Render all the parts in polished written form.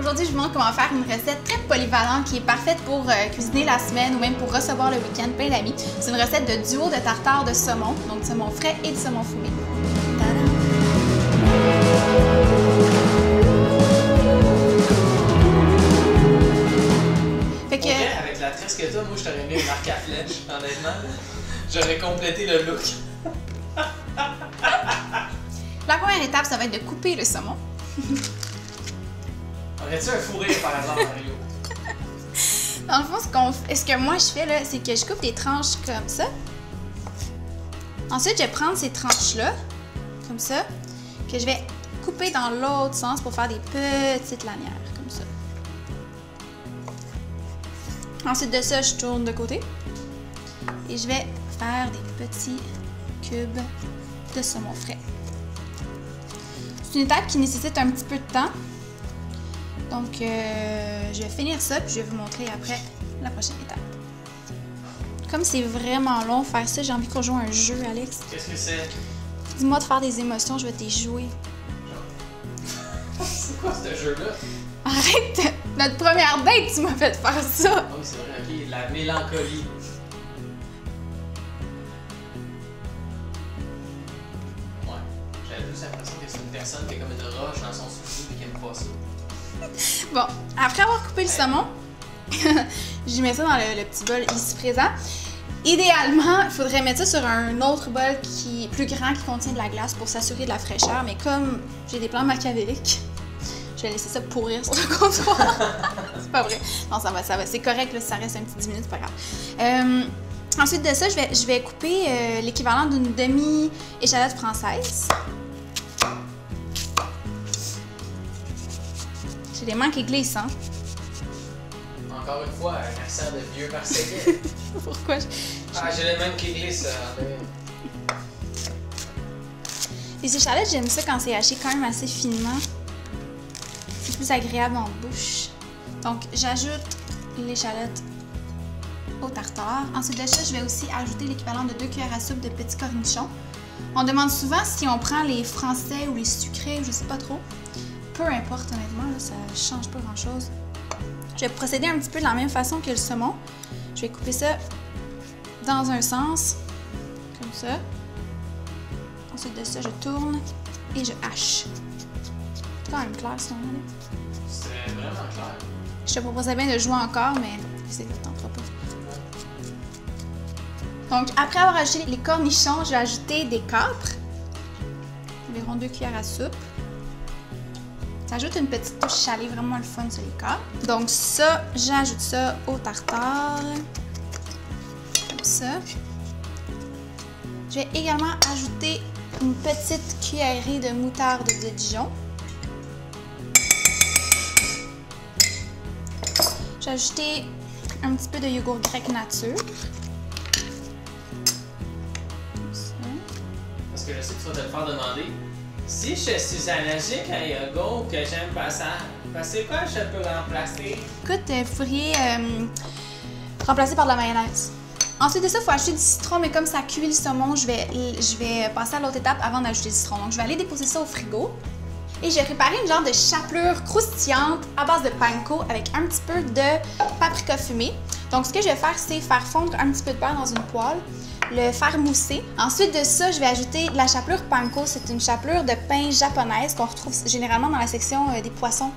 Aujourd'hui, je vous montre comment faire une recette très polyvalente qui est parfaite pour cuisiner la semaine ou même pour recevoir le week-end plein d'amis. C'est une recette de duo de tartare de saumon, donc du saumon frais et du saumon fumé. Fait que... Avec la tresse que t'as, moi je t'aurais mis une marque à flèche, honnêtement. J'aurais complété le look. La première étape, ça va être de couper le saumon. Aurais-tu un fou rire par hasard, Mario? Dans le fond, ce que moi je fais, là, c'est que je coupe des tranches comme ça. Ensuite, je vais prendre ces tranches-là, comme ça, puis je vais couper dans l'autre sens pour faire des petites lanières, comme ça. Ensuite de ça, je tourne de côté et je vais faire des petits cubes de saumon frais. C'est une étape qui nécessite un petit peu de temps. Donc, je vais finir ça puis je vais vous montrer après la prochaine étape. Comme c'est vraiment long faire ça, j'ai envie qu'on joue à un jeu, Alex. Qu'est-ce que c'est? Dis-moi de faire des émotions, je vais t'y jouer. C'est quoi ce jeu-là? Arrête! Notre première date, tu m'as fait faire ça! Ah oui, c'est vrai, ok, la mélancolie. Ouais, j'avais juste l'impression que c'est une personne qui est comme une roche dans son souci et qui aime pas ça. Bon, après avoir coupé le saumon, j'y mets ça dans le petit bol ici présent. Idéalement, il faudrait mettre ça sur un autre bol qui est plus grand, qui contient de la glace pour s'assurer de la fraîcheur. Mais comme j'ai des plans machiavéliques, je vais laisser ça pourrir sur le comptoir. C'est pas vrai. Non, ça va. C'est correct, là, si ça reste un petit 10 minutes, c'est pas grave. Ensuite de ça, je vais couper l'équivalent d'une demi-échalote française. J'ai les mains qui glissent, hein? Encore une fois, un accent de vieux marseillais. Pourquoi? Ah, j'ai les mêmes qui glissent. Les échalotes, j'aime ça quand c'est haché quand même assez finement. C'est plus agréable en bouche. Donc, j'ajoute l'échalote au tartare. Ensuite de ça, je vais aussi ajouter l'équivalent de 2 cuillères à soupe de petits cornichons. On demande souvent si on prend les français ou les sucrés, je sais pas trop. Peu importe, honnêtement, là, ça change pas grand-chose. Je vais procéder un petit peu de la même façon que le saumon. Je vais couper ça dans un sens, comme ça. Ensuite de ça, je tourne et je hache. C'est quand même clair, ce moment-là. C'est vraiment clair. Je te proposais bien de jouer encore, mais c'est que t'en feras pas. Donc, après avoir ajouté les cornichons, je vais ajouter des capres. Environ 2 cuillères à soupe. Ça ajoute une petite touche salée, vraiment le fun sur les capres. Donc ça, j'ajoute ça au tartare. Comme ça. Je vais également ajouter une petite cuillerée de moutarde de Dijon. J'ai ajouté un petit peu de yogourt grec nature. Comme ça. Parce que je sais que tu vas te le faire demander. Si je suis allergique à yogourt que j'aime pas ça, c'est quoi je peux remplacer? Écoute, vous pourriez remplacer par de la mayonnaise. Ensuite de ça, il faut ajouter du citron, mais comme ça cuit le saumon, je vais passer à l'autre étape avant d'ajouter le citron. Donc, je vais aller déposer ça au frigo. Et j'ai préparé une genre de chapelure croustillante à base de panko avec un petit peu de paprika fumé. Donc, ce que je vais faire, c'est faire fondre un petit peu de beurre dans une poêle, le faire mousser. Ensuite de ça, je vais ajouter de la chapelure panko. C'est une chapelure de pain japonaise qu'on retrouve généralement dans la section des poissons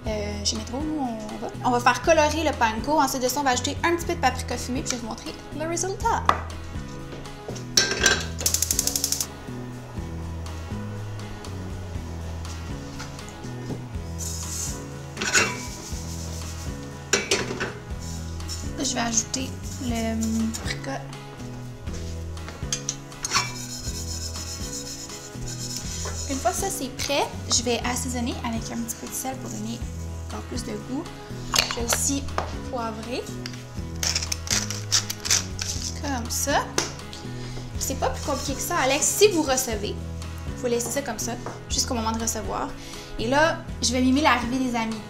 chez Métro, où on va. On va faire colorer le panko. Ensuite de ça, on va ajouter un petit peu de paprika fumé, puis je vais vous montrer le résultat. Je vais ajouter le paprika. Une fois ça c'est prêt, je vais assaisonner avec un petit peu de sel pour donner encore plus de goût. Je vais aussi poivrer. Comme ça. C'est pas plus compliqué que ça, Alex. Si vous recevez, vous laissez ça comme ça jusqu'au moment de recevoir. Et là, je vais mimer l'arrivée des amis.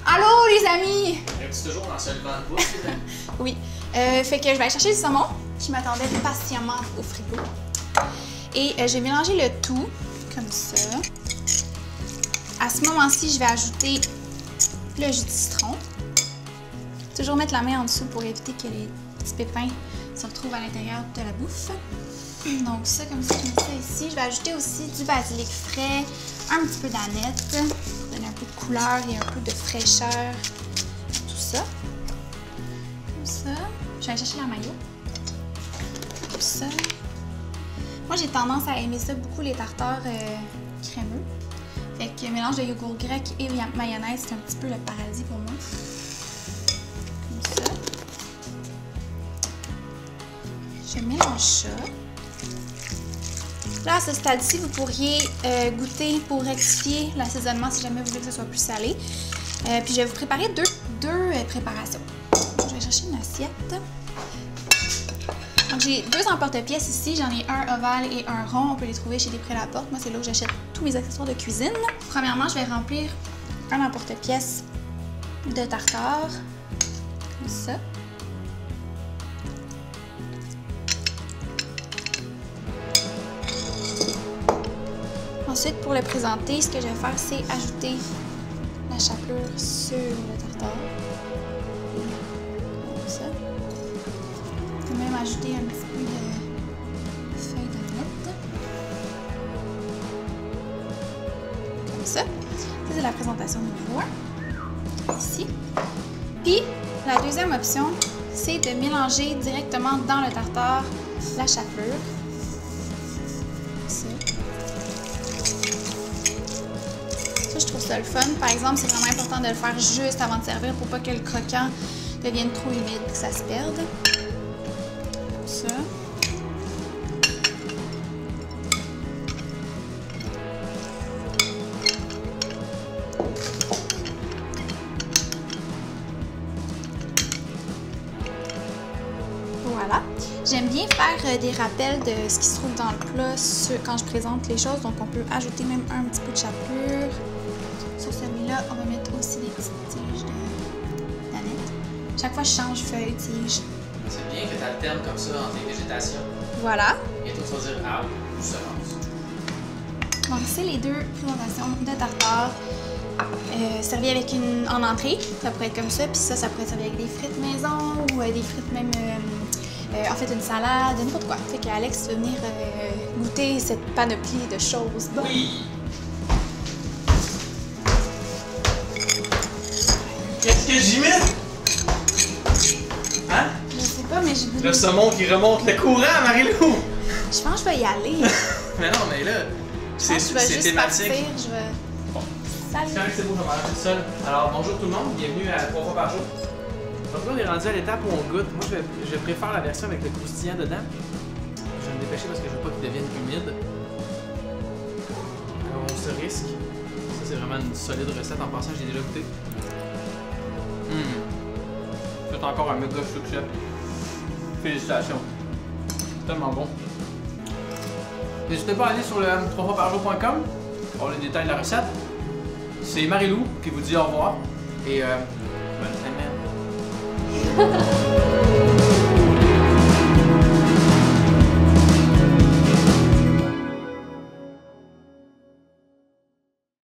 Allô les amis! Es-tu toujours dans ce levant de bouche, les amis? Oui. Fait que je vais aller chercher le saumon qui m'attendait patiemment au frigo. Et je vais mélanger le tout comme ça. À ce moment-ci, je vais ajouter le jus de citron. Toujours mettre la main en dessous pour éviter que les petits pépins se retrouvent à l'intérieur de la bouffe. Donc ça, comme ça, je mets ça ici. Je vais ajouter aussi du basilic frais, un petit peu d'aneth pour donner un peu de couleur et un peu de fraîcheur à tout ça. Comme ça. Je vais aller chercher la mayo. Comme ça. Moi, j'ai tendance à aimer ça beaucoup, les tartares crémeux. Fait que mélange de yogourt grec et mayonnaise, c'est un petit peu le paradis pour moi. Comme ça. Je mélange ça. Là, à ce stade-ci, vous pourriez goûter pour rectifier l'assaisonnement si jamais vous voulez que ce soit plus salé. Puis je vais vous préparer deux préparations. Je vais chercher une assiette. Donc j'ai deux emporte-pièces ici. J'en ai un ovale et un rond. On peut les trouver chez des Prêt-à-Porter. Moi, c'est là où j'achète tous mes accessoires de cuisine. Premièrement, je vais remplir un emporte-pièce de tartare. Comme ça. Ensuite, pour le présenter, ce que je vais faire, c'est ajouter la chapelure sur le tartare. Comme ça. Je vais même ajouter un petit peu de feuilles d'aneth. Comme ça. Ça, c'est la présentation numéro 1. Ici. Puis, la deuxième option, c'est de mélanger directement dans le tartare la chapelure. Je trouve ça le fun. Par exemple, c'est vraiment important de le faire juste avant de servir pour pas que le croquant devienne trop humide et que ça se perde. Comme ça. Voilà. J'aime bien faire des rappels de ce qui se trouve dans le plat quand je présente les choses. Donc, on peut ajouter même un petit peu de chapelure. Sur celui-là, on va mettre aussi des petites tiges d'aneth. Chaque fois, je change feuille, tige. C'est bien que tu alternes comme ça entre les végétations. Voilà. Bientôt, tu vas dire arbre ou semence. Donc, c'est les deux présentations de tartare. Servi avec en entrée. Ça pourrait être comme ça. Puis ça pourrait être servi avec des frites maison ou des frites même... en fait, une salade, n'importe quoi. Fait qu'Alex va venir goûter cette panoplie de choses. Bon. Oui! Qu'est-ce que j'y mets? Hein? Je sais pas, mais j'ai goûté. Le saumon qui remonte le courant, Marie-Lou! Je pense que je vais y aller. Mais non, mais là, c'est thématique. Partir, je vais... Bon. Salut! C'est beau, je vais m'en tout seul. Alors, bonjour tout le monde, bienvenue à 3 fois par jour. Donc là, on est rendu à l'étape où on goûte. Moi, je préfère la version avec le croustillant dedans. Je vais me dépêcher parce que je veux pas qu'il devienne humide. Alors, on se risque. Ça, c'est vraiment une solide recette. En passant, j'ai déjà goûté. C'est encore un méga succès. Félicitations. Tellement bon. N'hésitez pas à aller sur le 3foisparjour.com pour voir les détails de la recette. C'est Marie-Lou qui vous dit au revoir et bonne semaine.